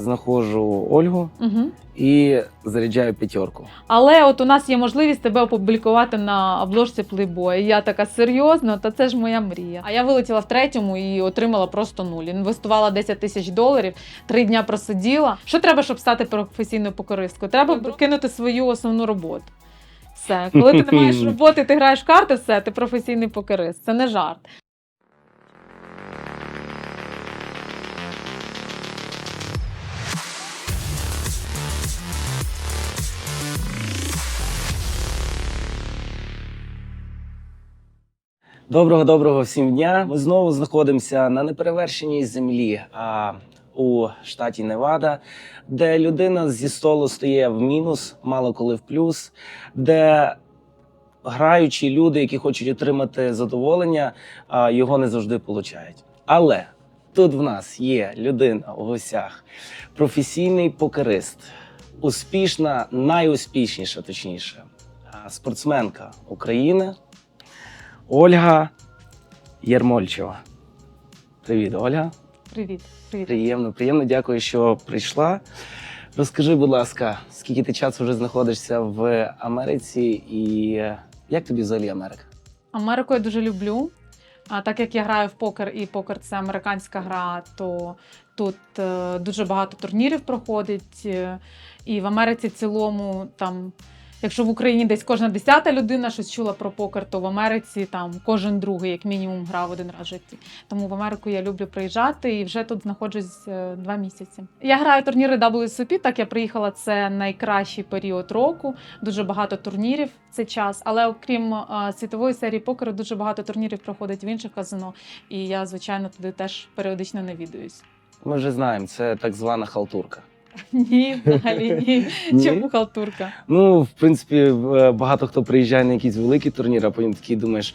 Знаходжу Ольгу Угу. і заряджаю п'ятерку. Але от у нас є можливість тебе опублікувати на обложці Playboy. І я така, серйозно, та це ж моя мрія. А я вилетіла в 3-му і отримала просто 0. Інвестувала $10 000, 3 дня просиділа. Що треба, щоб стати професійною покористкою? Треба кинути свою основну роботу. Все. Коли ти не маєш роботи, ти граєш в карти, все, ти професійний покерист. Це не жарт. Доброго всім дня. Ми знову знаходимося на неперевершеній землі у штаті Невада, де людина зі столу стає в мінус, мало коли в плюс, де граючі люди, які хочуть отримати задоволення, його не завжди получають. Але тут в нас є людина у гостях, професійний покерист, успішна, найуспішніша, точніше, спортсменка України Ольга Єрмольчева. Привіт, Ольга. Привіт. Приємно, дякую, що прийшла. Розкажи, будь ласка, скільки ти часу вже знаходишся в Америці і як тобі взагалі Америка? Америку я дуже люблю. А так як я граю в покер, і покер – це американська гра, то тут дуже багато турнірів проходить. І в Америці в цілому, там, якщо в Україні десь кожна 10-та людина щось чула про покер, то в Америці там кожен другий, як мінімум, грав один раз в житті. Тому в Америку я люблю приїжджати і вже тут знаходжусь 2 місяці. Я граю турніри WSOP, так я приїхала, це найкращий період року, дуже багато турнірів в цей час. Але окрім світової серії покеру, дуже багато турнірів проходить в інших казино, і я, звичайно, туди теж періодично навідуюсь. Ми вже знаємо, це так звана халтурка. Ні, взагалі ні. Ні? Чому халтурка? Ну, в принципі, багато хто приїжджає на якісь великі турніри, а потім такий думаєш,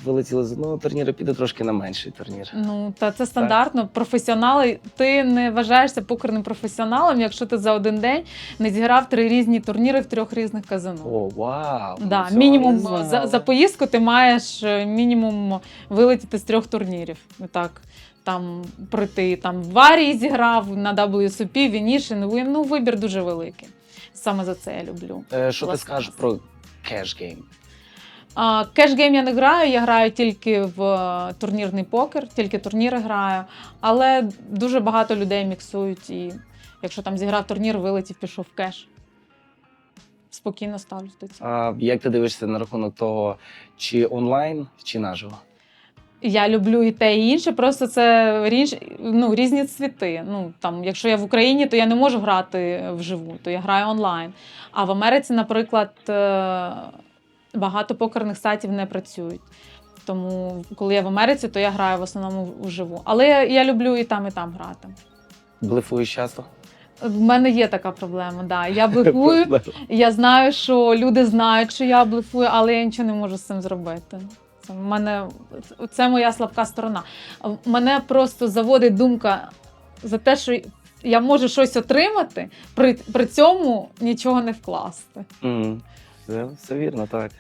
вилетіли з одного турніру, піде трошки на менший турнір. Ну, та це стандартно. Професіонали, ти не вважаєшся покерним професіоналом, якщо ти за один день не зіграв 3 різні турніри в 3 різних казино. О, вау! Да, Ну, мінімум цього не знав. за поїздку ти маєш мінімум вилетіти з 3 турнірів. Так, там пройти там в Варії зіграв, на WSOP, Вініші, ну вибір дуже великий. Саме за це я люблю. Що ти скажеш про кеш-гейм? Кеш-гейм я не граю, я граю тільки в турнірний покер, тільки турніри граю, але дуже багато людей міксують, і якщо там зіграв турнір, вилетів, пішов в кеш. Спокійно ставлюсь до цього. Як ти дивишся на рахунок того, чи онлайн, чи наживо? Я люблю і те, і інше, просто це різні світи. Ну, там, якщо я в Україні, то я не можу грати вживу, то я граю онлайн. А в Америці, наприклад, багато покерних сайтів не працюють. Тому, коли я в Америці, то я граю в основному вживу. Але я люблю і там грати. Блефуєш часто? В мене є така проблема, да. Я блефую, я знаю, що люди знають, що я блефую, але я нічого не можу з цим зробити. Це моя слабка сторона. Мене просто заводить думка за те, що я можу щось отримати, при цьому нічого не вкласти. Все вірно, так.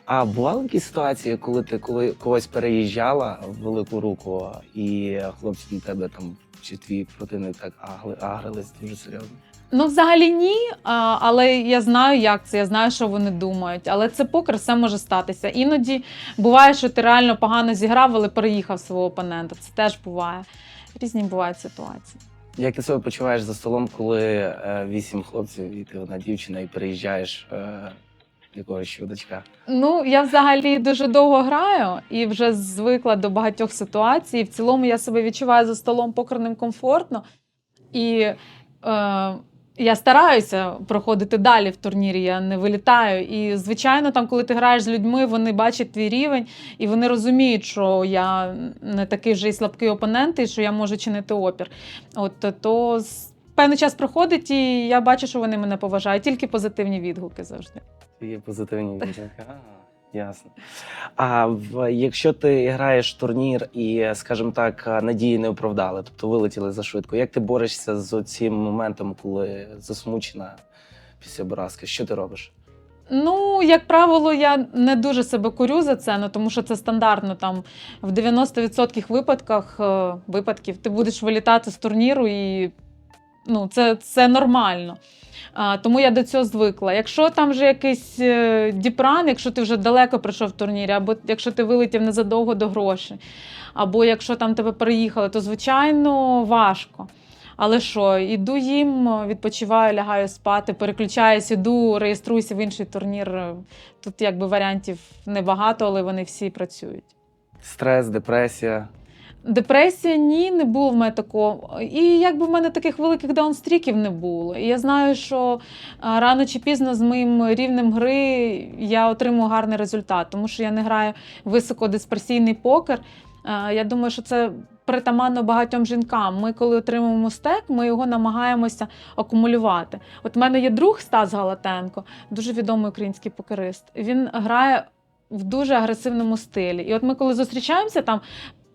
А бували якісь ситуації, коли ти когось переїжджала в велику руку, і хлопці на тебе там, чи твій противник так агрились дуже серйозно? Ну, взагалі ні, але я знаю, як це, я знаю, що вони думають. Але це покер, все може статися. Іноді буває, що ти реально погано зіграв, але переїхав свого опонента. Це теж буває. Різні бувають ситуації. Як ти себе почуваєш за столом, коли 8 хлопців і ти одна дівчина, і переїжджаєш якогось чудачка? Ну, я взагалі дуже довго граю і вже звикла до багатьох ситуацій. В цілому я себе відчуваю за столом покерним комфортно. І я стараюся проходити далі в турнірі, я не вилітаю. І, звичайно, там, коли ти граєш з людьми, вони бачать твій рівень, і вони розуміють, що я не такий вже й слабкий опонент, і що я можу чинити опір. То певний час проходить, і я бачу, що вони мене поважають. Тільки позитивні відгуки завжди. Є позитивні відгуки. Ясно. Якщо ти граєш турнір і, скажімо так, надії не оправдали, тобто вилетіли зашвидко, як ти борешся з цим моментом, коли засмучена після поразки? Що ти робиш? Ну, як правило, я не дуже себе корю за це, тому що це стандартно. Там, в 90% випадків ти будеш вилітати з турніру і Ну, це нормально. Тому я до цього звикла. Якщо там вже якийсь діпран, якщо ти вже далеко прийшов в турнірі, або якщо ти вилетів незадовго до грошей, або якщо там тебе переїхали, то, звичайно, важко. Але що, іду їм, відпочиваю, лягаю спати, переключаюсь, іду, реєструюся в інший турнір. Тут якби варіантів небагато, але вони всі працюють. Стрес, депресія. Депресія ні, не було в мене такого. І якби в мене таких великих даунстріків не було. І я знаю, що рано чи пізно з моїм рівнем гри я отримую гарний результат, тому що я не граю високодисперсійний покер. Я думаю, що це притаманно багатьом жінкам. Ми, коли отримуємо стек, ми його намагаємося акумулювати. От в мене є друг Стас Галатенко, дуже відомий український покерист. Він грає в дуже агресивному стилі. І от ми, коли зустрічаємося, там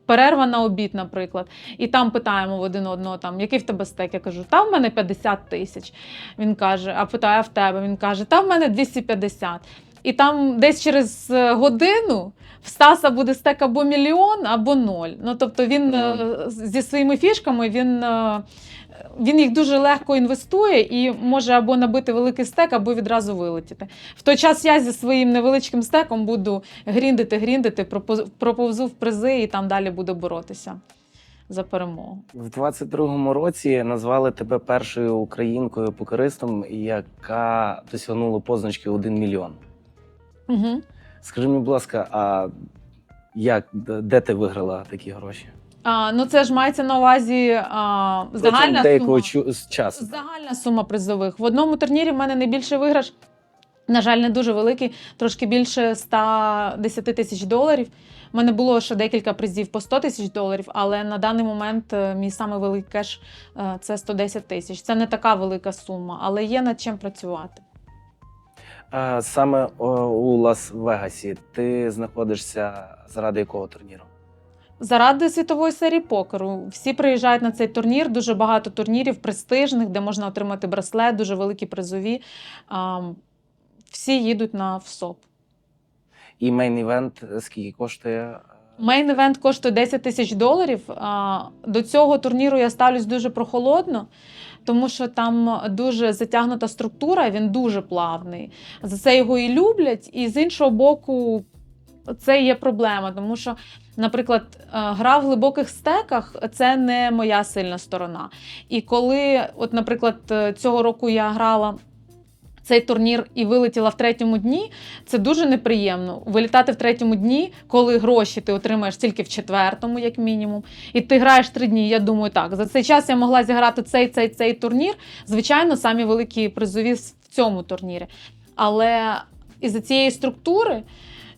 перерва на обід, наприклад, і там питаємо в один одного, там, який в тебе стек? Я кажу, та в мене 50 тисяч. Він каже, а питаю, а в тебе? Він каже, та в мене 250. І там десь через годину в Стаса буде стек або мільйон, або ноль. Ну, тобто він зі своїми фішками, він їх дуже легко інвестує і може або набити великий стек, або відразу вилетіти. В той час я зі своїм невеличким стеком буду гріндити, проповзу в призи і там далі буду боротися за перемогу. В 22-му році назвали тебе першою українкою-покеристом, яка досягнула позначки 1 мільйон. Угу. Скажи мені, будь ласка, а де ти виграла такі гроші? Ну це ж мається на увазі загальна деякого сума. часу. Загальна сума призових. В одному турнірі в мене найбільший виграш, на жаль, не дуже великий, трошки більше 110 тисяч доларів. У мене було ще декілька призів по 100 тисяч доларів, але на даний момент мій самий великий кеш – це 110 тисяч. Це не така велика сума, але є над чим працювати. Саме у Лас-Вегасі ти знаходишся заради якого турніру? Заради світової серії покеру. Всі приїжджають на цей турнір, дуже багато турнірів престижних, де можна отримати браслет, дуже великі призові. Всі їдуть на ВСОП. І мейн-івент скільки коштує? Мейн-івент коштує 10 тисяч доларів. До цього турніру я ставлюсь дуже прохолодно, тому що там дуже затягнута структура, він дуже плавний. За це його і люблять, і з іншого боку, це є проблема, тому що, наприклад, гра в глибоких стеках – це не моя сильна сторона. І коли, от, наприклад, цього року я грала цей турнір і вилетіла в третьому дні, це дуже неприємно. Вилітати в третьому дні, коли гроші ти отримаєш тільки в четвертому, як мінімум, і ти граєш 3 дні. Я думаю, так, за цей час я могла зіграти цей турнір. Звичайно, самі великі призові в цьому турнірі. Але із-за цієї структури,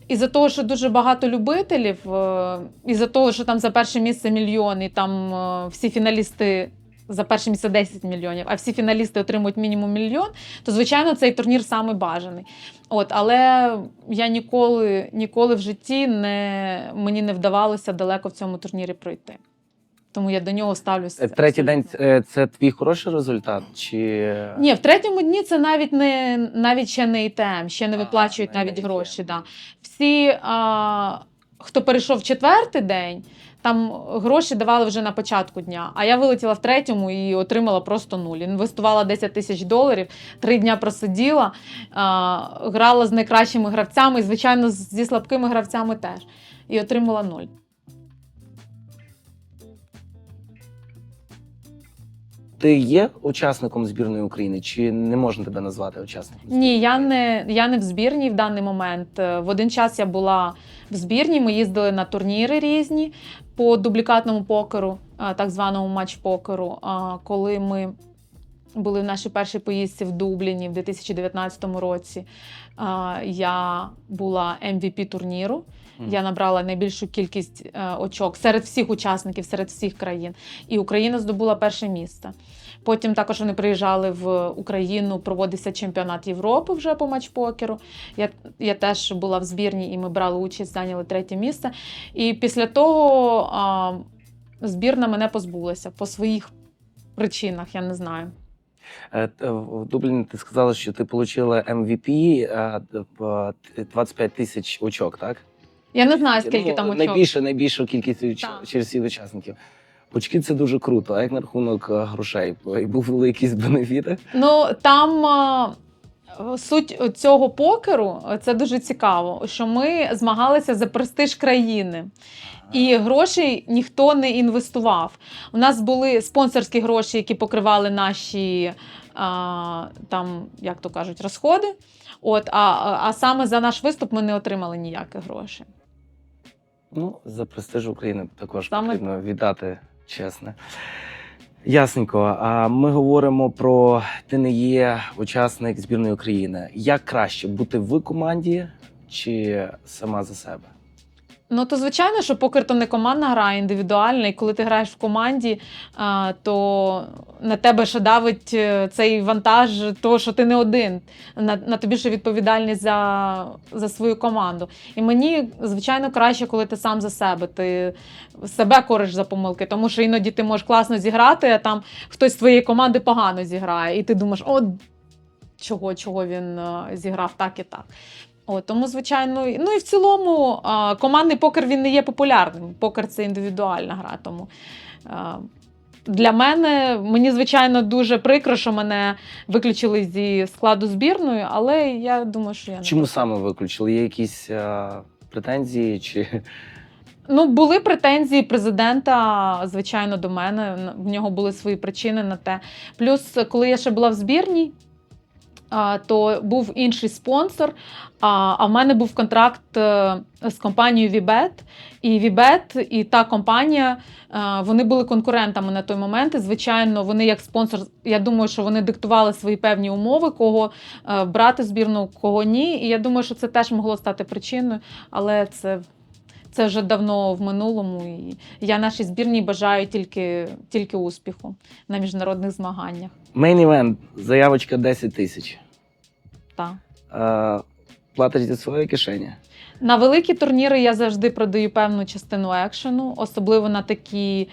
із-за того, що дуже багато любителів, із-за того, що там за перше місце мільйон, і там всі фіналісти за перше місце 10 мільйонів, а всі фіналісти отримують мінімум мільйон, то, звичайно, цей турнір самий бажаний. Але я ніколи в житті мені не вдавалося далеко в цьому турнірі пройти. Тому я до нього ставлюся. Третій день – це твій хороший результат? Чи... Ні, в третьому дні це навіть ще не ІТМ, ще не виплачують навіть гроші. Да. Всі, хто перейшов в четвертий день, там гроші давали вже на початку дня, а я вилетіла в третьому і отримала просто нуль. Інвестувала 10 тисяч доларів, 3 дня просиділа, грала з найкращими гравцями, і, звичайно, зі слабкими гравцями теж. І отримала 0. Ти є учасником збірної України, чи не можна тебе назвати учасником? Ні, я не в збірній в даний момент. В один час я була в збірній, ми їздили на турніри різні по дублікатному покеру, так званому матч-покеру, коли ми були в нашій першій поїздці в Дубліні в 2019 році. Я була MVP турніру. Я набрала найбільшу кількість очок серед всіх учасників, серед всіх країн. І Україна здобула перше місце. Потім також вони приїжджали в Україну, проводився чемпіонат Європи вже по матч-покеру. Я теж була в збірній, і ми брали участь, зайняли 3 місце. І після того збірна мене позбулася по своїх причинах, я не знаю. В Дубліні ти сказала, що ти отримала MVP 25 тисяч очок, так? Я не знаю, скільки там очок. Найбільшу кількість через всіх учасників. Очки – це дуже круто. А як на рахунок грошей? Були якісь бенефіти? Ну, там суть цього покеру, це дуже цікаво, що ми змагалися за престиж країни. І грошей ніхто не інвестував. У нас були спонсорські гроші, які покривали наші, там, як то кажуть, розходи. А саме за наш виступ ми не отримали ніяких грошей. Ну, за престиж України також Саме... потрібно віддати чесне. Ясненько. А ми говоримо про ти не є учасник збірної України. Як краще, бути в команді чи сама за себе? Ну, то звичайно, що покер – то не командна гра, а індивідуальна. І коли ти граєш в команді, то на тебе ще давить цей вантаж того, що ти не один. На тобі ще відповідальність за свою команду. І мені, звичайно, краще, коли ти сам за себе. Ти себе кориш за помилки, тому що іноді ти можеш класно зіграти, а там хтось з твоєї команди погано зіграє. І ти думаєш, чого він зіграв так і так. Тому, звичайно, ну і в цілому командний покер він не є популярним. Покер – це індивідуальна гра. Тому для мене, мені, звичайно, дуже прикро, що мене виключили зі складу збірної, але я думаю, що я не... Чому саме виключили? Є якісь претензії чи... Ну, були претензії президента, звичайно, до мене. В нього були свої причини на те. Плюс, коли я ще була в збірній, то був інший спонсор, а в мене був контракт з компанією VBET. І VBET, і та компанія, вони були конкурентами на той момент. І, звичайно, вони як спонсор, я думаю, що вони диктували свої певні умови, кого брати в збірну, кого ні. І я думаю, що це теж могло стати причиною, але це вже давно в минулому. І я нашій збірній бажаю тільки успіху на міжнародних змаганнях. Main event, заявочка 10 тисяч. Так. Платиш зі своєї кишені? На великі турніри я завжди продаю певну частину екшену, особливо на такі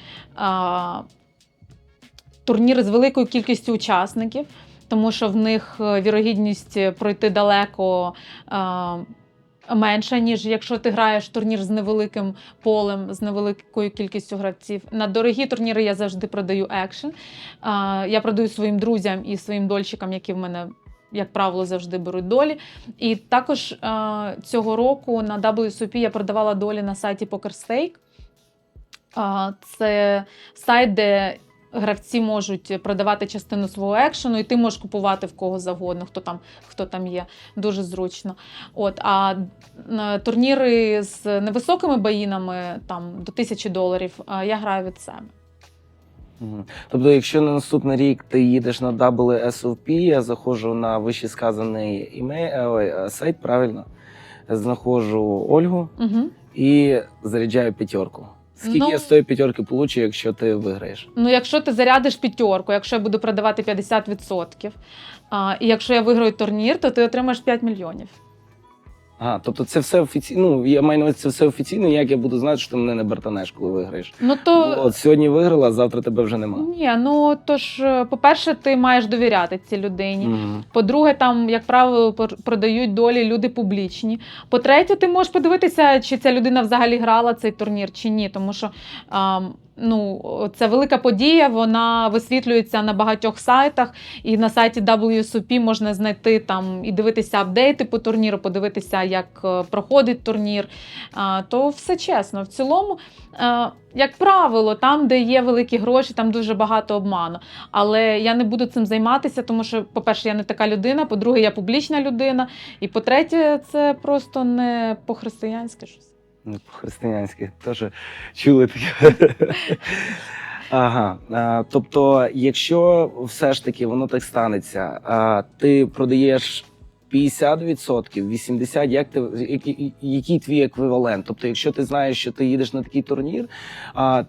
турніри з великою кількістю учасників, тому що в них вірогідність пройти далеко менша, ніж якщо ти граєш турнір з невеликим полем, з невеликою кількістю гравців. На дорогі турніри я завжди продаю екшен. Я продаю своїм друзям і своїм дольщикам, які в мене, як правило, завжди беруть долі. І також цього року на WSOP я продавала долі на сайті PokerStake. Це сайт, де гравці можуть продавати частину свого екшену, і ти можеш купувати в кого завгодно, хто там є. Дуже зручно. А турніри з невисокими баїнами, там, до $1000, я граю від себе. Тобто, якщо на наступний рік ти їдеш на WSOP, я заходжу на вищесказаний сайт, правильно? Знаходжу Ольгу і заряджаю п'ятерку. Скільки я з тої п'ятерки получу, якщо ти виграєш? Ну, якщо ти зарядиш п'ятерку, якщо я буду продавати 50%, і якщо я виграю турнір, то ти отримаєш 5 мільйонів. Тобто це все офіційно, ну, я маю на увазі, це все офіційно, як я буду знати, що ти мене не бартанеш, коли виграєш? От сьогодні виграла, а завтра тебе вже нема. Ні, ну, тож, по-перше, ти маєш довіряти цій людині. По-друге, там, як правило, продають долі люди публічні. По-третє, ти можеш подивитися, чи ця людина взагалі грала цей турнір, чи ні, тому що це велика подія, вона висвітлюється на багатьох сайтах, і на сайті WSOP можна знайти там і дивитися апдейти по турніру, подивитися, як проходить турнір. То все чесно. В цілому, як правило, там, де є великі гроші, там дуже багато обману. Але я не буду цим займатися, тому що, по-перше, я не така людина, по-друге, я публічна людина, і по-третє, це просто не по-християнськи щось. Не по-християнськи, теж чули таке. Тобто, якщо все ж таки воно так станеться, ти продаєш 50%, 80%, який твій еквівалент? Тобто, якщо ти знаєш, що ти їдеш на такий турнір,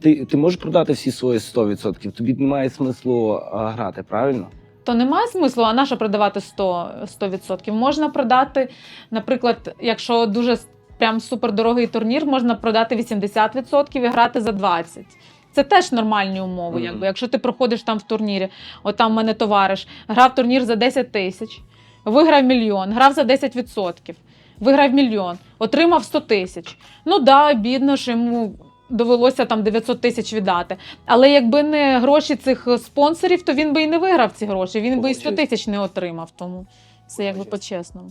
ти можеш продати всі свої 100%, тобі немає смислу грати, правильно? То немає смислу, а на що продавати 100%? Можна продати, наприклад, якщо дуже прям супердорогий турнір, можна продати 80% і грати за 20%. Це теж нормальні умови. Якщо ти проходиш там в турнірі, там в мене товариш, грав турнір за 10 тисяч, виграв мільйон, грав за 10%, виграв мільйон, отримав 100 тисяч. Ну да, бідно, що йому довелося там 900 тисяч віддати. Але якби не гроші цих спонсорів, то він би і не виграв ці гроші, він би і 100 тисяч не отримав. Тому це якби по-чесному.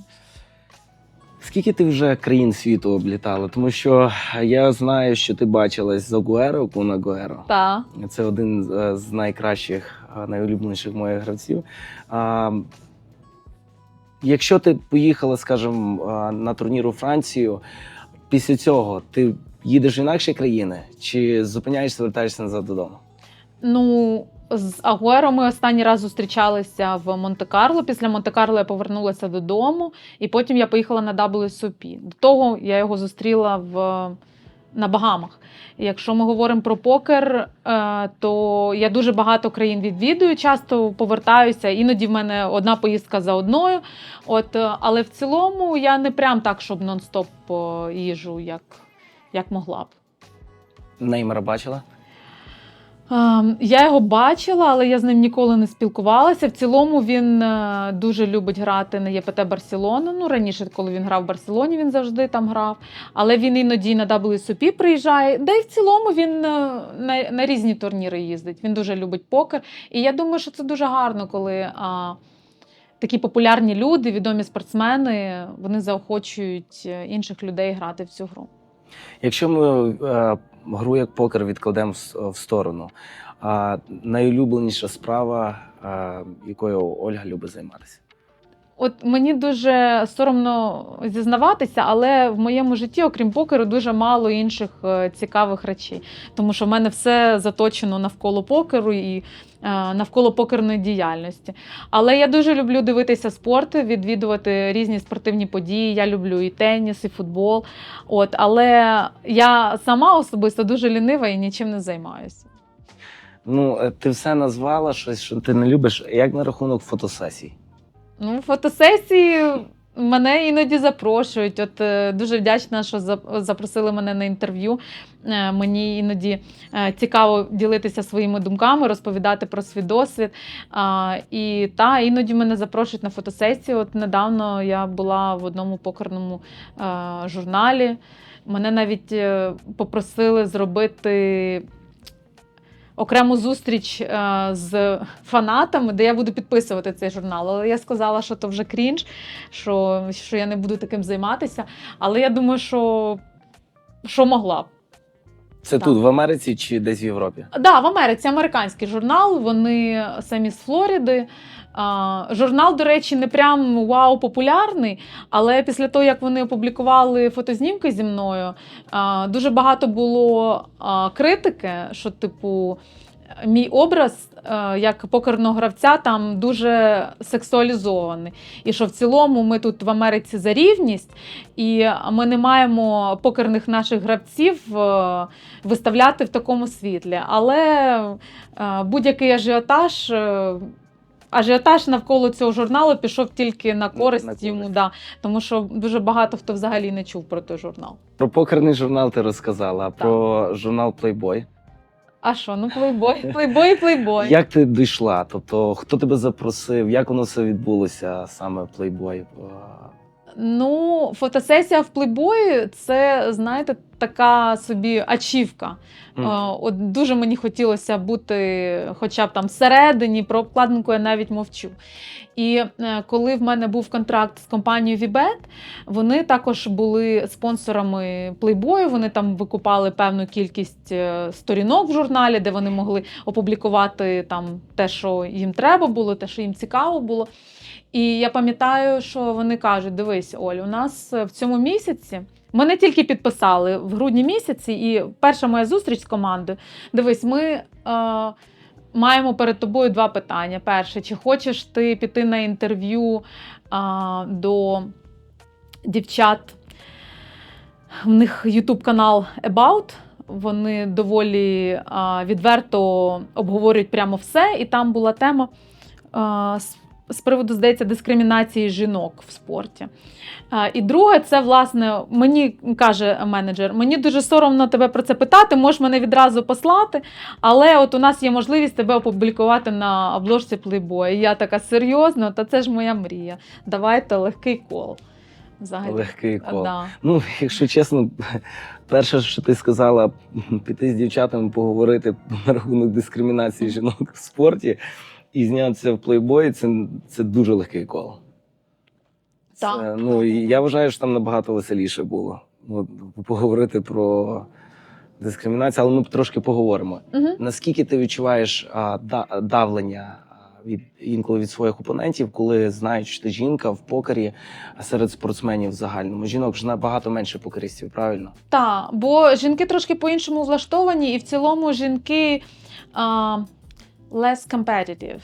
Скільки ти вже країн світу облітала? Тому що я знаю, що ти бачилась з Агуеро, Кун Агуеро. Так. Це один з найкращих, найулюбленіших моїх гравців. Якщо ти поїхала, скажімо, на турнір у Францію, після цього ти їдеш в інакші країни чи зупиняєшся, вертаєшся назад додому? Ну, з Агуеро ми останній раз зустрічалися в Монте-Карло. Після Монте-Карло я повернулася додому, і потім я поїхала на WSOP. До того я його зустріла на Багамах. І якщо ми говоримо про покер, то я дуже багато країн відвідую, часто повертаюся, іноді в мене одна поїздка за одною. Але в цілому я не прям так, щоб нон-стоп їжджу, як могла б. Неймара бачила? Я його бачила, але я з ним ніколи не спілкувалася. В цілому він дуже любить грати на ЄПТ Барселона. Ну, раніше, коли він грав в Барселоні, він завжди там грав. Але він іноді на WSOP приїжджає. Да й в цілому він на різні турніри їздить. Він дуже любить покер. І я думаю, що це дуже гарно, коли такі популярні люди, відомі спортсмени, вони заохочують інших людей грати в цю гру. Якщо ми гру як покер відкладемо в сторону, найулюбленіша справа, якою Ольга любить займатися? От мені дуже соромно зізнаватися, але в моєму житті, окрім покеру, дуже мало інших цікавих речей. Тому що в мене все заточено навколо покеру і навколо покерної діяльності. Але я дуже люблю дивитися спорт, відвідувати різні спортивні події. Я люблю і теніс, і футбол. Але я сама особисто дуже лінива і нічим не займаюся. Ну, ти все назвала, щось, що ти не любиш. Як на рахунок фотосесій? Ну, фотосесії мене іноді запрошують. Дуже вдячна, що запросили мене на інтерв'ю. Мені іноді цікаво ділитися своїми думками, розповідати про свій досвід. І іноді мене запрошують на фотосесію. Недавно я була в одному покерному журналі. Мене навіть попросили зробити окрему зустріч з фанатами, де я буду підписувати цей журнал. Але я сказала, що то вже крінж, що я не буду таким займатися. Але я думаю, що могла б. Це тут, в Америці чи десь в Європі? Так, в Америці. Американський журнал, вони самі з Флориди. Журнал, до речі, не прям вау популярний, але після того, як вони опублікували фотознімки зі мною, дуже багато було критики, що, типу, мій образ як покерного гравця там дуже сексуалізований. І що в цілому ми тут в Америці за рівність, і ми не маємо покерних наших гравців виставляти в такому світлі. Але будь-який ажіотаж навколо цього журналу пішов тільки на користь йому, тому що дуже багато хто взагалі не чув про той журнал. Про покерний журнал ти розказала, а про журнал Playboy? А що, ну Playboy. Як ти дійшла? Тобто, хто тебе запросив? Як воно все відбулося, саме Playboy? Ну, фотосесія в Playboy – це, знаєте, така собі ачівка. Дуже мені хотілося бути хоча б там всередині, про обкладинку я навіть мовчу. І коли в мене був контракт з компанією VBET, вони також були спонсорами Playboy, вони там викупали певну кількість сторінок в журналі, де вони могли опублікувати там те, що їм треба було, те, що їм цікаво було. І я пам'ятаю, що вони кажуть: дивись, Оль, у нас в цьому місяці, мене тільки підписали в грудні місяці, і перша моя зустріч з командою, дивись, ми маємо перед тобою два питання. Перше, чи хочеш ти піти на інтерв'ю до дівчат, в них YouTube-канал About, вони доволі відверто обговорюють прямо все, і там була тема з приводу, здається, дискримінації жінок в спорті. І друге, це, власне, мені каже менеджер, мені дуже соромно тебе про це питати, можеш мене відразу послати, але от у нас є можливість тебе опублікувати на обложці Playboy. І я така: серйозно? Та це ж моя мрія. Давайте, легкий кол. взагалі. Легкий кол. Да. Ну, якщо чесно, перше, що ти сказала, піти з дівчатами поговорити на рахунок дискримінації жінок в спорті і знятися в плейбої, це дуже легкий кол. Так, Це, ну, так, і так. я вважаю, що там набагато веселіше було. От, поговорити про дискримінацію, але ми трошки поговоримо. Угу. Наскільки ти відчуваєш давлення інколи від своїх опонентів, коли знають, що ти жінка в покері серед спортсменів в загальному? Жінок ж набагато менше покеристів, правильно? Так, бо жінки трошки по-іншому влаштовані, і в цілому жінки less competitive.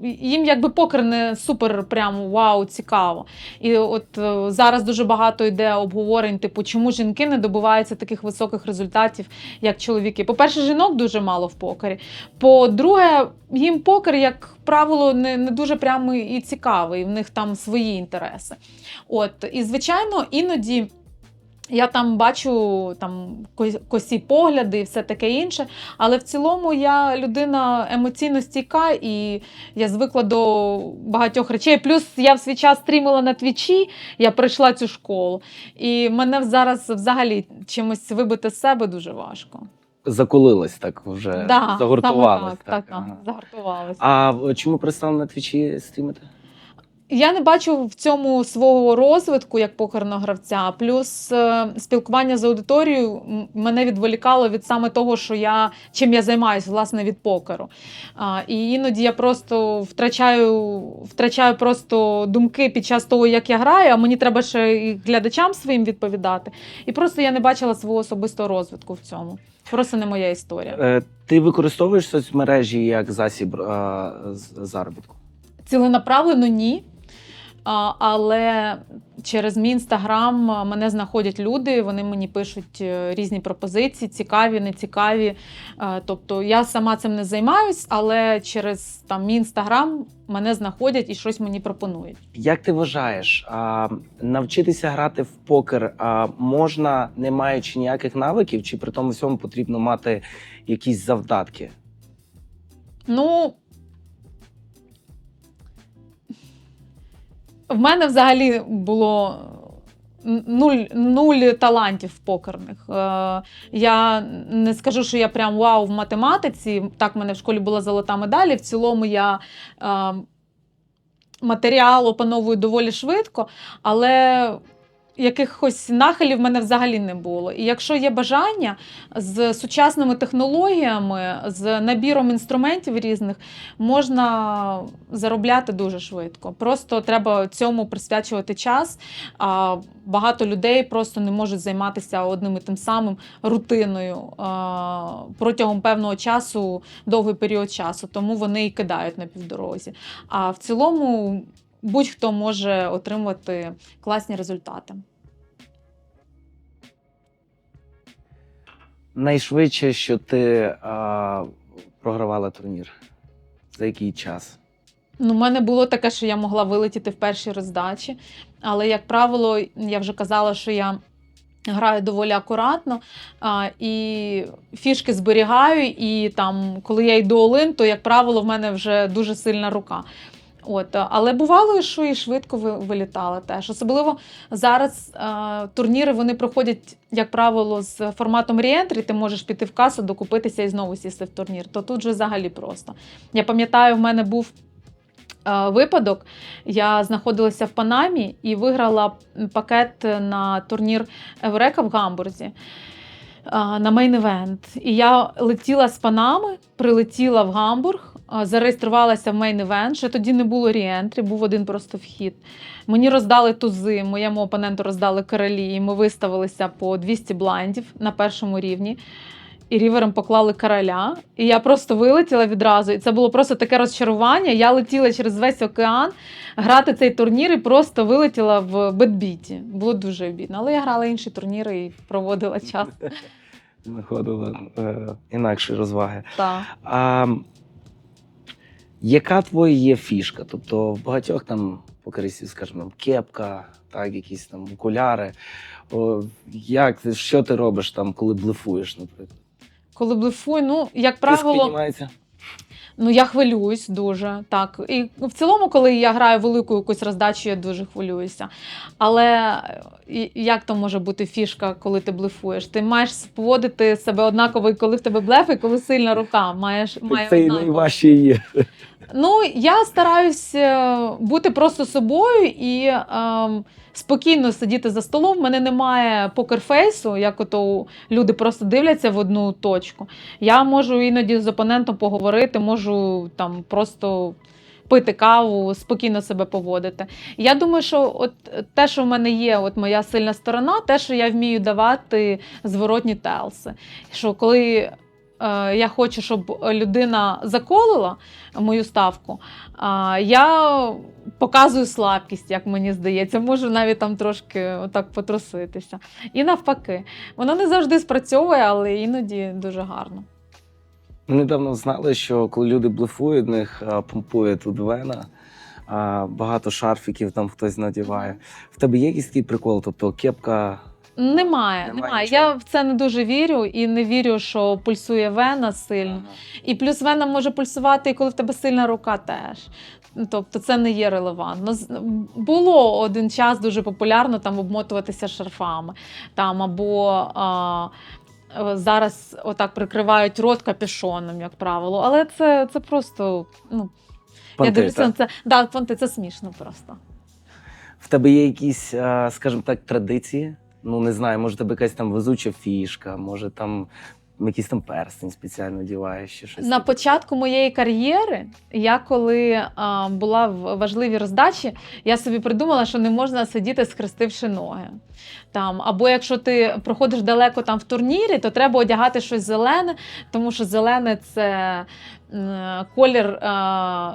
Їм якби покер не супер прям вау, цікаво. І от зараз дуже багато йде обговорень, типу, чому жінки не добиваються таких високих результатів, як чоловіки. По-перше, жінок дуже мало в покері. По-друге, їм покер, як правило, не дуже прямо і цікавий, в них там свої інтереси. От, і, звичайно, іноді я там бачу косі погляди і все таке інше, але в цілому я людина емоційно стійка і я звикла до багатьох речей. Плюс я в свій час стрімила на Твічі, я пройшла цю школу. І мене зараз взагалі чимось вибити з себе дуже важко. Закулилась так вже, Да, загуртувалась. Так, Ага. загуртувалась. А чому перестала на Твічі стрімити? Я не бачу в цьому свого розвитку як покерного гравця, плюс спілкування з аудиторією мене відволікало від саме того, чим я займаюся, власне, від покеру. І іноді я просто втрачаю просто думки під час того, як я граю, а мені треба ще і глядачам своїм відповідати. І просто я не бачила свого особистого розвитку в цьому. Просто не моя історія. Ти використовуєш соцмережі як засіб заробітку? Ціленаправлено ні. Але через мій інстаграм мене знаходять люди, вони мені пишуть різні пропозиції, цікаві, нецікаві. Тобто я сама цим не займаюсь, але через мій інстаграм мене знаходять і щось мені пропонують. Як ти вважаєш, навчитися грати в покер можна, не маючи ніяких навиків, чи при тому всьому потрібно мати якісь завдатки? Ну, в мене взагалі було нуль талантів покерних. Я не скажу, що я прям вау в математиці. Так, в мене в школі була золота медаль. В цілому я матеріал опановую доволі швидко, але якихось нахилів в мене взагалі не було. І якщо є бажання, з сучасними технологіями, з набіром інструментів різних, можна заробляти дуже швидко. Просто треба цьому присвячувати час. А багато людей просто не можуть займатися одним і тим самим рутиною протягом певного часу, довгий період часу. Тому вони і кидають на півдорозі. А в цілому будь-хто може отримувати класні результати. Найшвидше, що ти програвала турнір? За який час? Ну, у мене було таке, що я могла вилетіти в першій роздачі. Але, як правило, я вже казала, що я граю доволі акуратно і фішки зберігаю. І там, коли я йду all-in, то, як правило, в мене вже дуже сильна рука. Але бувало, що і швидко вилітала теж. Особливо зараз турніри вони проходять, як правило, з форматом re-entry. Ти можеш піти в касу, докупитися і знову сісти в турнір. То тут же взагалі просто. Я пам'ятаю, в мене був випадок. Я знаходилася в Панамі і виграла пакет на турнір Еврека в Гамбурзі. На мейн-івент. І я летіла з Панами, прилетіла в Гамбург, зареєструвалася в мейн-івент, ще тоді не було re-entry, був один просто вхід. Мені роздали тузи, моєму опоненту роздали королі, і ми виставилися по 200 блайндів на першому рівні. І рівером поклали короля, і я просто вилетіла відразу. І це було просто таке розчарування. Я летіла через весь океан грати цей турнір і просто вилетіла в бедбіті. Було дуже обідно. Але я грала інші турніри і проводила час. Знаходила інакші розваги. Так. Яка твоя є фішка? Тобто в багатьох там покеристів, скажімо, кепка, так, якісь там окуляри. Що ти робиш там, коли блефуєш, наприклад? Коли блефую, як Тиск правило, піднімається? Ну, я хвилююсь дуже, так. І в цілому, коли я граю велику якусь роздачу, я дуже хвилююся. Але як то може бути фішка, коли ти блефуєш? Ти маєш поводити себе однаково, і коли в тебе блеф, і коли сильна рука. Має Це і однаково. найважче і є. Ну, я стараюсь бути просто собою і спокійно сидіти за столом. В мене немає покерфейсу, як ото люди просто дивляться в одну точку. Я можу іноді з опонентом поговорити, можу там просто пити каву, спокійно себе поводити. Я думаю, що от те, що в мене є, от моя сильна сторона, те, що я вмію давати зворотні телси. Що коли я хочу, щоб людина заколила мою ставку, я показую слабкість, як мені здається. Можу навіть там трошки отак потруситися. І навпаки. Воно не завжди спрацьовує, але іноді дуже гарно. Ми недавно знали, що коли люди блефують, в них помпує тут вена, багато шарфіків там хтось надіває. В тебе є якийсь такий прикол? Тобто кепка... Немає. нічого? Я в це не дуже вірю і не вірю, що пульсує вена сильно. І плюс вена може пульсувати, і коли в тебе сильна рука теж. Тобто це не є релевантно. Було один час дуже популярно там обмотуватися шарфами. Там, або зараз отак прикривають рот капюшоном, як правило. Але це просто, ну, Понти, я дивлюся на так? це. Да, понти, це смішно просто. В тебе є якісь, скажімо так, традиції? Ну, не знаю, може, в тебе якась там везуча фішка, може там якийсь там перстень спеціально одягаєш, чи щось. На таке? початку моєї кар'єри, я коли була в важливій роздачі, я собі придумала, що не можна сидіти, схрестивши ноги. Там, або якщо ти проходиш далеко там в турнірі, то треба одягати щось зелене, тому що зелене – це колір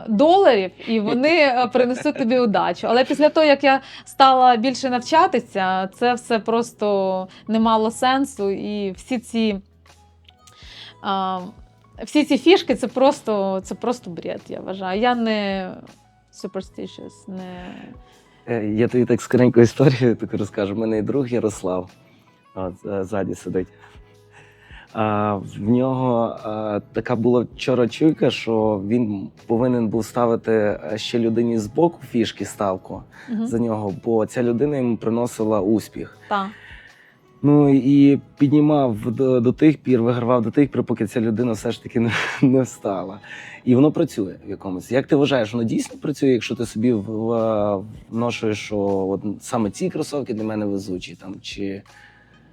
доларів, і вони принесуть тобі удачу. Але після того, як я стала більше навчатися, це все просто не мало сенсу, і всі ці фішки це просто бред, я вважаю. Я не superstitious, не... Я тобі так скоренько історію таку розкажу. У мене є друг Ярослав, от ззаді сидить. В нього така була вчора чуйка, що він повинен був ставити ще людині з боку фішки ставку за нього, бо ця людина йому приносила успіх. Так. Ну і піднімав до тих пір, вигравав до тих пір, поки ця людина все ж таки не встала. І воно працює в якомусь. Як ти вважаєш, воно дійсно працює, якщо ти собі вношуєш, що от саме ці кросовки для мене везучі там, чи...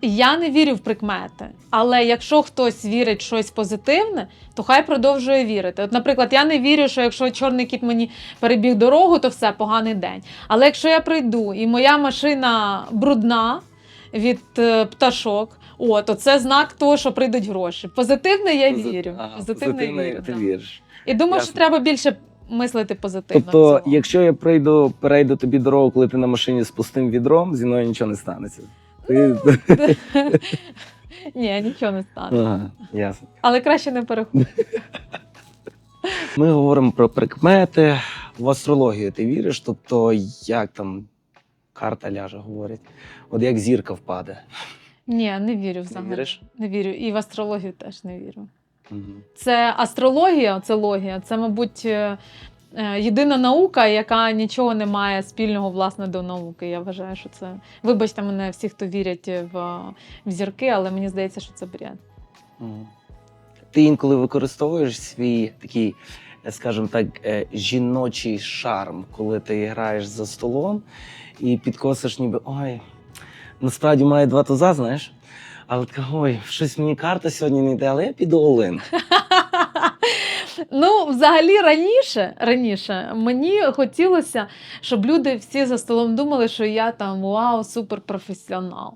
Я не вірю в прикмети, але якщо хтось вірить в щось позитивне, то хай продовжує вірити. От, наприклад, я не вірю, що якщо чорний кіт мені перебіг дорогу, то все, поганий день. Але якщо я прийду і моя машина брудна від пташок, то це знак того, що прийдуть гроші. Позитивне я вірю. Позитивне вірю. Ти Да. віриш. І думаю, Ясно. що треба більше мислити позитивно. Тобто, в цілому. якщо я перейду тобі дорогу, коли ти на машині з пустим відром, зі мною нічого не станеться. Ні, нічого не стане. Ага, ясно. Але краще не переходити. Ми говоримо про прикмети. В астрологію ти віриш? Тобто, як там карта ляже, говорять? От як зірка впаде. Ні, не вірю взагалі. Не віриш? Не вірю. І в астрологію теж не вірю. Угу. Це астрологія, це логія. Це, мабуть, єдина наука, яка нічого не має спільного, власне, до науки. Я вважаю, що це... Вибачте мене всі, хто вірять в зірки, але мені здається, що це бред. Угу. Ти інколи використовуєш свій такий, скажімо так, жіночий шарм, коли ти граєш за столом і підкосиш ніби, ой, насправді має два туза, знаєш? Але така, ой, щось мені карта сьогодні не йде, але я піду all-in. Ну, взагалі, раніше мені хотілося, щоб люди всі за столом думали, що я там, вау, суперпрофесіонал.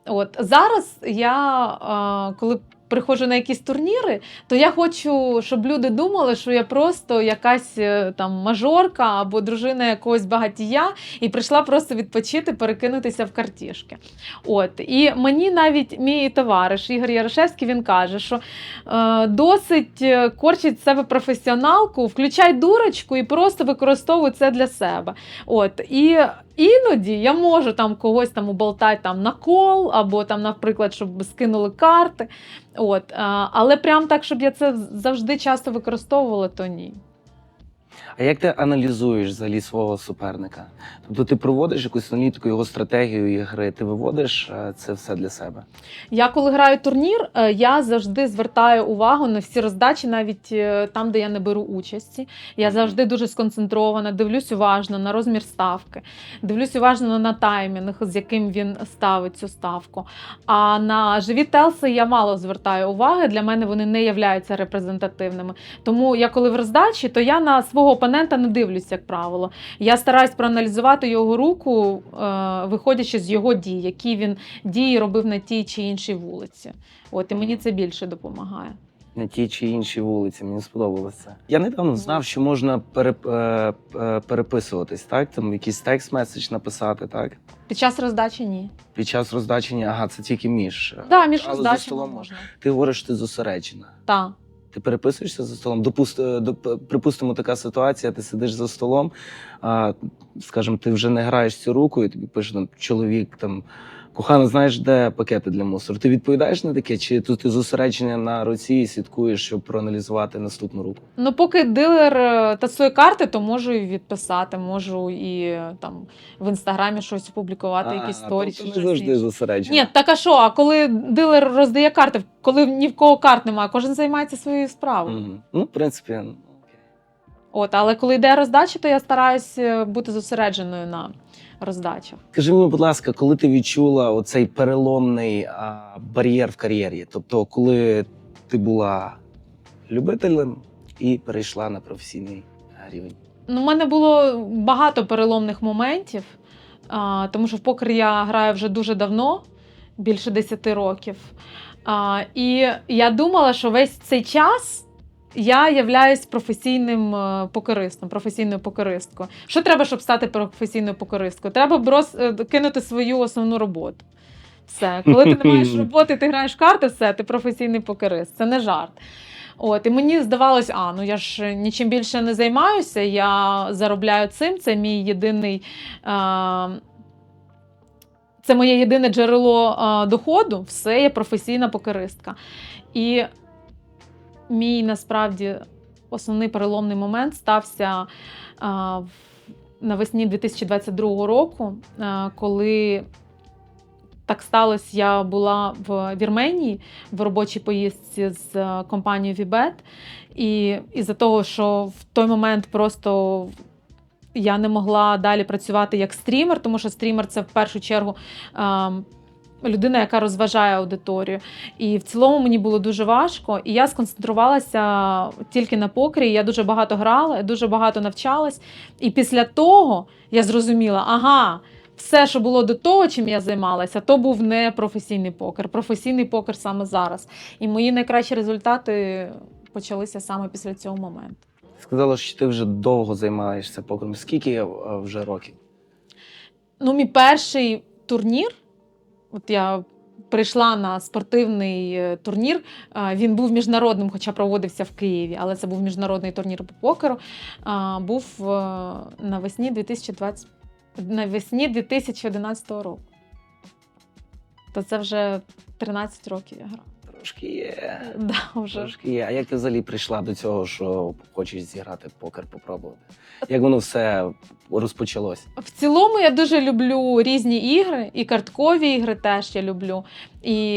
От, зараз я, коли приходжу на якісь турніри, то я хочу, щоб люди думали, що я просто якась там мажорка або дружина якогось багатія і прийшла просто відпочити, перекинутися в картішки. От. І мені навіть мій товариш Ігор Ярошевський, він каже, що досить корчить з себе професіоналку, включай дурочку і просто використовуй це для себе. От. І Іноді я можу там когось там уболтати там на кол, або там, наприклад, щоб скинули карти. Але прям так, щоб я це завжди часто використовувала, то ні. А як ти аналізуєш взагалі свого суперника? Тобто ти проводиш якусь аналітику, його стратегію ігри, ти виводиш це все для себе? Я коли граю турнір, я завжди звертаю увагу на всі роздачі, навіть там, де я не беру участі. Я завжди дуже сконцентрована, дивлюсь уважно на розмір ставки, дивлюсь уважно на таймінг, з яким він ставить цю ставку. А на живі телси я мало звертаю уваги, для мене вони не являються репрезентативними. Тому я коли в роздачі, то я на свого опонента не дивлюсь, як правило. Я стараюсь проаналізувати його руку, виходячи з його дій, які він дії робив на тій чи іншій вулиці. І мені це більше допомагає. На тій чи іншій вулиці, мені сподобалося це. Я недавно знав, що можна переписуватись, так? Там якийсь текст-меседж написати, так? Під час роздачі ні. Під час роздачі, ага, це тільки між. Так, між але за роздачами столом можна. Ти говориш, що ти зосереджена. Так. Ти переписуєшся за столом, припустимо, така ситуація, ти сидиш за столом, скажімо, ти вже не граєш цю руку, і тобі пише там, чоловік, там, кохана, знаєш, де пакети для мусору? Ти відповідаєш на таке, чи тут ти зосередження на руці і слідкуєш, щоб проаналізувати наступну руку? Ну, поки дилер тасує карти, то можу і відписати, можу і там в Інстаграмі щось опублікувати, якісь сторіс. Тобто не завжди зосередження. Ні, так а що? А коли дилер роздає карти, коли ні в кого карт немає, кожен займається своєю справою. Ну, в принципі, окей. Але коли йде роздача, то я стараюсь бути зосередженою на роздачах. Скажи мені, будь ласка, коли ти відчула оцей переломний бар'єр в кар'єрі? Тобто, коли ти була любителем і перейшла на професійний рівень? Ну, у мене було багато переломних моментів, тому що в покер я граю вже дуже давно, більше 10 років. І я думала, що весь цей час я являюсь професійним покеристом, професійною покеристкою. Що треба, щоб стати професійною покеристкою? Треба кинути свою основну роботу. Все. Коли ти не маєш роботи, ти граєш в карти, все, ти професійний покерист. Це не жарт. І мені здавалось, ну я ж нічим більше не займаюся, я заробляю цим, це мій єдиний... Це моє єдине джерело доходу, все, я професійна покеристка. І мій, насправді, основний переломний момент стався навесні 2022 року, коли так сталося, я була в Вірменії в робочій поїздці з компанією Vibet. І із-за того, що в той момент просто я не могла далі працювати як стрімер, тому що стрімер – це в першу чергу людина, яка розважає аудиторію. І в цілому мені було дуже важко. І я сконцентрувалася тільки на покері. Я дуже багато грала, дуже багато навчалась. І після того я зрозуміла, все, що було до того, чим я займалася, то був не професійний покер. Професійний покер саме зараз. І мої найкращі результати почалися саме після цього моменту. Сказала, що ти вже довго займаєшся покером. Скільки вже років? Ну, мій перший турнір, я прийшла на спортивний турнір, він був міжнародним, хоча проводився в Києві, але це був міжнародний турнір по покеру, був навесні 2011 року. То це вже 13 років я грала. Трошки є. Да, вже. Трошки є. А як ти взагалі прийшла до цього, що хочеш зіграти в покер, попробувати? Як воно все розпочалось? В цілому я дуже люблю різні ігри, і карткові ігри теж я люблю. І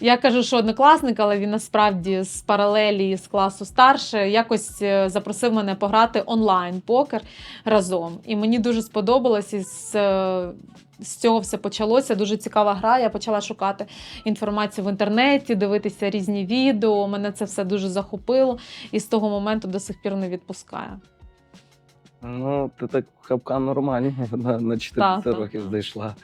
я кажу, що однокласник, але він насправді з паралелі, з класу старше, якось запросив мене пограти онлайн-покер разом. І мені дуже сподобалось, і з цього все почалося. Дуже цікава гра, я почала шукати інформацію в інтернеті, дивитися різні відео, мене це все дуже захопило, і з того моменту до сих пір не відпускає. Ну, ти так хапка нормальна, на 14 років зайшла.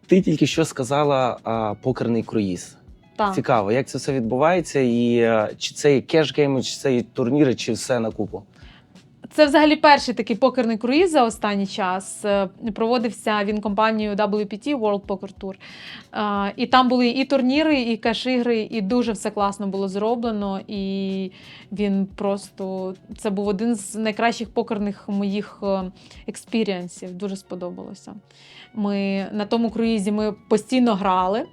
Ти тільки що сказала покерний круїз. Так. Цікаво, як це все відбувається, і чи це є кеш-гейми, чи це є турніри, чи все на купу? Це взагалі перший такий покерний круїз за останній час. Проводився він компанією WPT, World Poker Tour. І там були і турніри, і кеш-ігри, і дуже все класно було зроблено. І він просто... Це був один з найкращих покерних моїх експірієнсів. Дуже сподобалося. На тому круїзі ми постійно грали.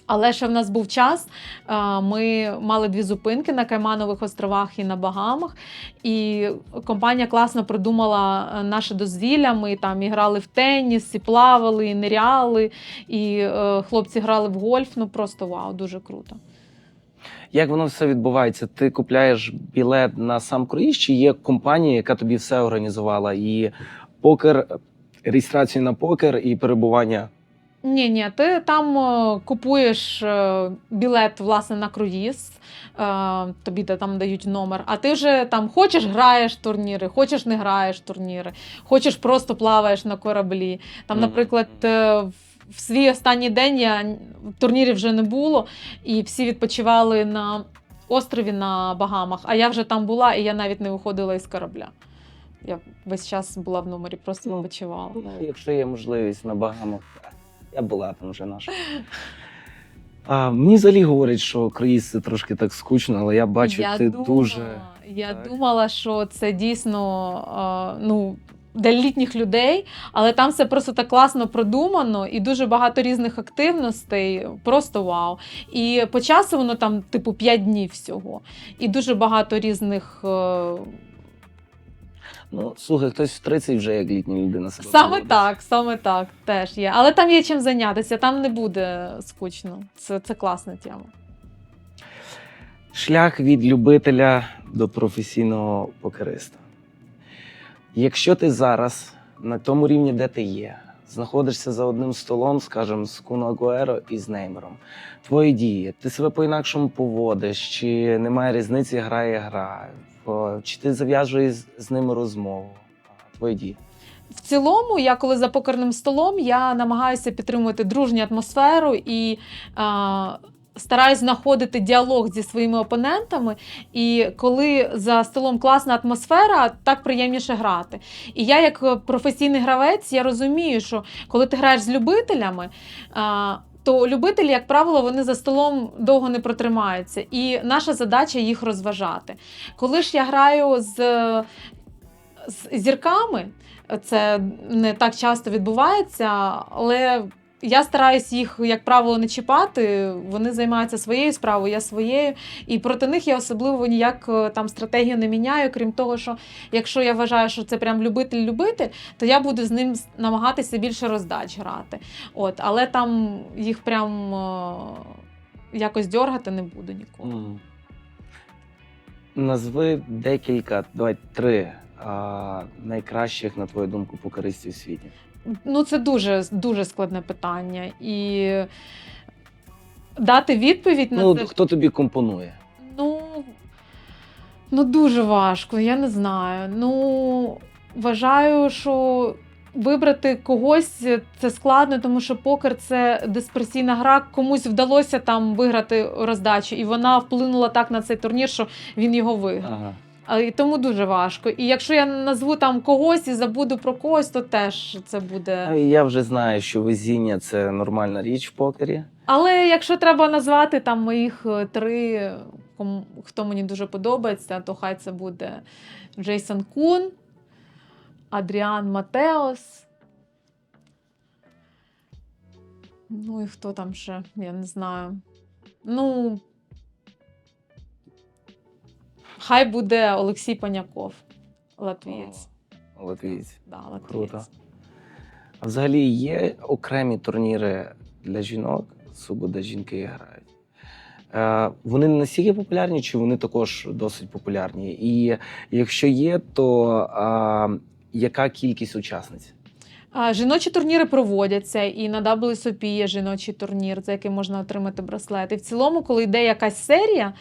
Але ще в нас був час, ми мали 2 зупинки на Кайманових островах і на Багамах, і компанія класно продумала наше дозвілля, ми там і грали в теніс, і плавали, і ниряли, і хлопці грали в гольф, ну просто вау, дуже круто. Як воно все відбувається? Ти купляєш білет на сам круїз, чи є компанія, яка тобі все організувала? І покер, реєстрацію на покер, і перебування? Ні, ти там купуєш білет, власне, на круїз, тобі там дають номер, а ти вже там хочеш граєш турніри, хочеш не граєш турніри, хочеш просто плаваєш на кораблі. Там, наприклад, в свій останній день турнірів вже не було, і всі відпочивали на острові на Багамах, а я вже там була, і я навіть не виходила із корабля. Я весь час була в номері, просто відпочивала. Якщо є можливість на Багамах, я була там вже наша. Мені взагалі говорять, що круїз це трошки так скучно, але я бачу, Я думала, що це дійсно для літніх людей, але там все просто так класно продумано і дуже багато різних активностей, просто вау. І по часу воно там типу 5 днів всього. І дуже багато різних... Ну, слухай, хтось в 30 вже як літня людина себе Саме так, теж є. Але там є чим зайнятися, там не буде скучно. Це класна тема. Шлях від любителя до професійного покериста. Якщо ти зараз на тому рівні, де ти є, знаходишся за одним столом, скажімо, з Кун Агуеро і з Неймером, твої дії, ти себе по-інакшому поводиш, чи немає різниці, гра, чи ти зав'язуєш з ними розмову, твої дії? В цілому, я коли за покерним столом, я намагаюся підтримувати дружню атмосферу і стараюсь знаходити діалог зі своїми опонентами. І коли за столом класна атмосфера, так приємніше грати. І я як професійний гравець, я розумію, що коли ти граєш з любителями, то любителі, як правило, вони за столом довго не протримаються. І наша задача їх розважати. Коли ж я граю з зірками, це не так часто відбувається, але я стараюсь їх, як правило, не чіпати. Вони займаються своєю справою, я своєю. І проти них я особливо ніяк там стратегію не міняю, крім того, що якщо я вважаю, що це прям любитель-любитель, то я буду з ним намагатися більше роздач грати. Але там їх прям якось дьоргати не буду ніколи. Назви декілька, давай 3 найкращих, на твою думку, покеристів у світі. Це дуже складне питання. І дати відповідь на це... Хто тобі компонує? Дуже важко, я не знаю. Вважаю, що вибрати когось це складно, тому що покер – це дисперсійна гра. Комусь вдалося там виграти роздачу, і вона вплинула так на цей турнір, що він його виграв. Ага. І тому дуже важко. І якщо я назву там когось і забуду про когось, то теж це буде... Я вже знаю, що везіння – це нормальна річ в покері. Але якщо треба назвати там моїх 3, хто мені дуже подобається, то хай це буде Джейсон Кун, Адріан Матеос. І хто там ще, я не знаю. Хай буде Олексій Паняков, латвієць. Латвієць. Да, латвієць. Круто. А взагалі є окремі турніри для жінок, сугубо де жінки грають? Вони не настільки популярні, чи вони також досить популярні? І якщо є, то яка кількість учасниць? Жіночі турніри проводяться, і на WSOP є жіночий турнір, за який можна отримати браслет. І в цілому, коли йде якась серія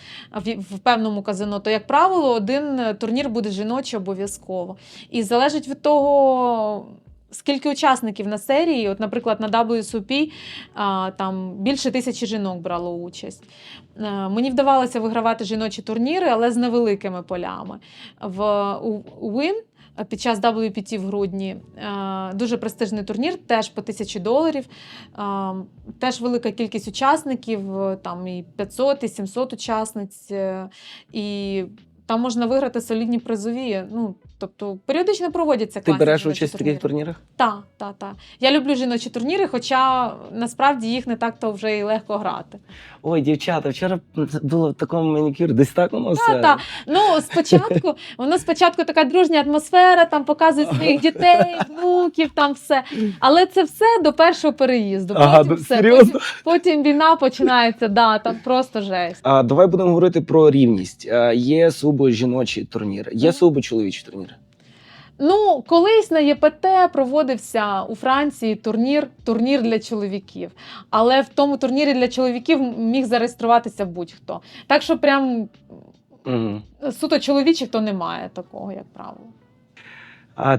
в певному казино, то, як правило, один турнір буде жіночий обов'язково. І залежить від того, скільки учасників на серії, от, наприклад, на WSOP там більше 1000 жінок брало участь. Мені вдавалося вигравати жіночі турніри, але з невеликими полями. У Win під час WPT в грудні дуже престижний турнір, теж по $1000, теж велика кількість учасників, там і 500, і 700 учасниць, і там можна виграти солідні призові. Ну, тобто періодично проводяться Ти класні береш жіночі участь в таких турнірах? Так. Я люблю жіночі турніри, хоча насправді їх не так-то вже і легко грати. Ой, дівчата, вчора було в такому манікюрі, десь так воно все. Так. Ну, спочатку така дружня атмосфера, там показують своїх дітей, внуків, там все. Але це все до першого переїзду. Потім серйозно? Потім війна починається, там просто жесть. Давай будемо говорити про рівність. Є сугубо жіночі турніри, є сугубо чоловічі турніри. Ну, колись на ЄПТ проводився у Франції турнір для чоловіків. Але в тому турнірі для чоловіків міг зареєструватися будь-хто. Так що прям суто чоловічих то немає такого, як правило.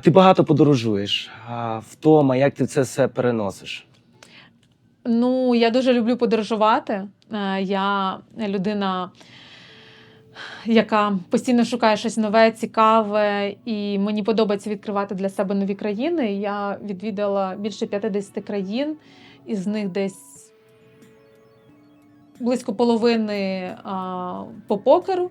Ти багато подорожуєш. Втома, як ти це все переносиш? Ну, я дуже люблю подорожувати. Я людина, яка постійно шукає щось нове, цікаве, і мені подобається відкривати для себе нові країни. Я відвідала більше 50 країн, із них десь близько половини по покеру.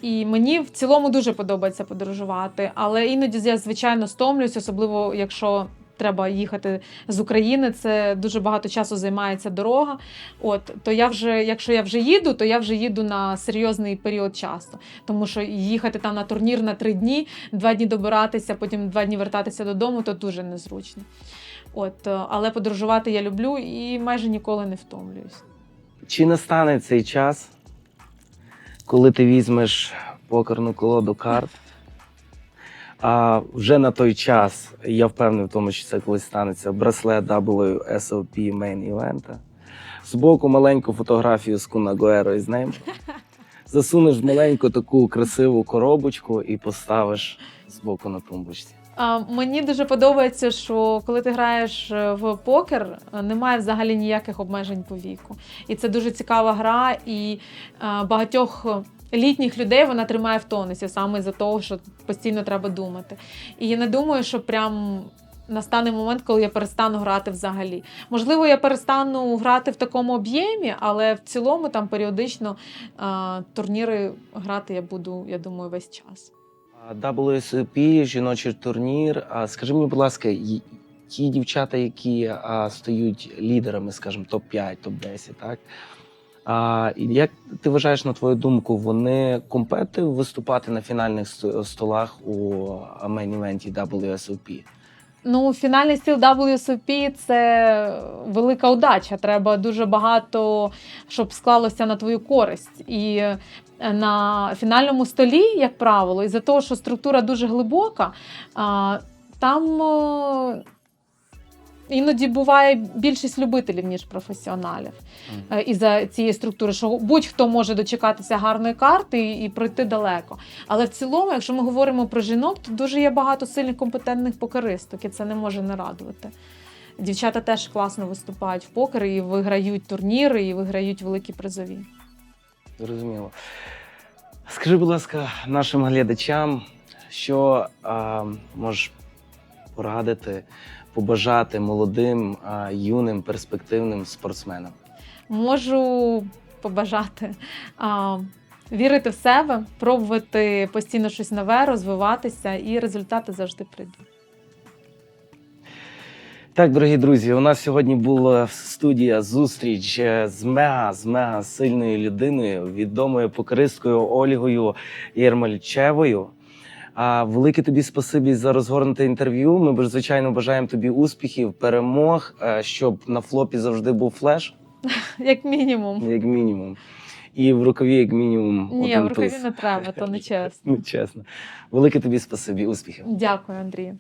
І мені в цілому дуже подобається подорожувати, але іноді я, звичайно, стомлююсь, особливо якщо треба їхати з України, це дуже багато часу займається дорога. То якщо я вже їду, то я вже їду на серйозний період часу. Тому що їхати там на турнір на 3 дні, 2 дні добиратися, потім 2 дні вертатися додому, то дуже незручно. Але подорожувати я люблю і майже ніколи не втомлююсь. Чи настане цей час, коли ти візьмеш покерну колоду карт, а вже на той час, я впевнений в тому, що це колись станеться, браслет WSOP Main Event, збоку маленьку фотографію з Кун Агуеро із ним, засунеш в маленьку таку красиву коробочку і поставиш збоку на тумбочці. Мені дуже подобається, що коли ти граєш в покер, немає взагалі ніяких обмежень по віку. І це дуже цікава гра, і багатьох літніх людей вона тримає в тонусі, саме за того, що постійно треба думати. І я не думаю, що прям настане момент, коли я перестану грати взагалі. Можливо, я перестану грати в такому об'ємі, але в цілому там періодично турніри грати я буду, я думаю, весь час. WSOP, жіночий турнір. Скажи мені, будь ласка, ті дівчата, які стають лідерами, скажімо, топ-5, топ-10, так? Як ти вважаєш, на твою думку, вони компетитивні виступати на фінальних столах у мейн-івенті WSOP? Ну, фінальний стіл WSOP – це велика удача. Треба дуже багато, щоб склалося на твою користь. І на фінальному столі, як правило, із-за того, що структура дуже глибока, там іноді буває більшість любителів, ніж професіоналів. Із-за цієї структури, що будь-хто може дочекатися гарної карти і пройти далеко. Але в цілому, якщо ми говоримо про жінок, то дуже є багато сильних компетентних покеристок, і це не може не радувати. Дівчата теж класно виступають в покер і виграють турніри, і виграють великі призові. Зрозуміло. Скажи, будь ласка, нашим глядачам, що можеш порадити, побажати молодим, юним, перспективним спортсменам? Можу побажати вірити в себе, пробувати постійно щось нове, розвиватися, і результати завжди прийдуть. Так, дорогі друзі, у нас сьогодні була студія зустріч з мега сильною людиною, відомою покеристкою Ольгою Єрмольчевою. Велике тобі спасибі за розгорнуте інтерв'ю. Ми, звичайно, бажаємо тобі успіхів, перемог, щоб на флопі завжди був флеш. Як мінімум. Як мінімум. І в рукаві, як мінімум, Ні, один в рукаві туз. не треба, то не чесно. Чесно. Велике тобі спасибі, успіхів. Дякую, Андрію.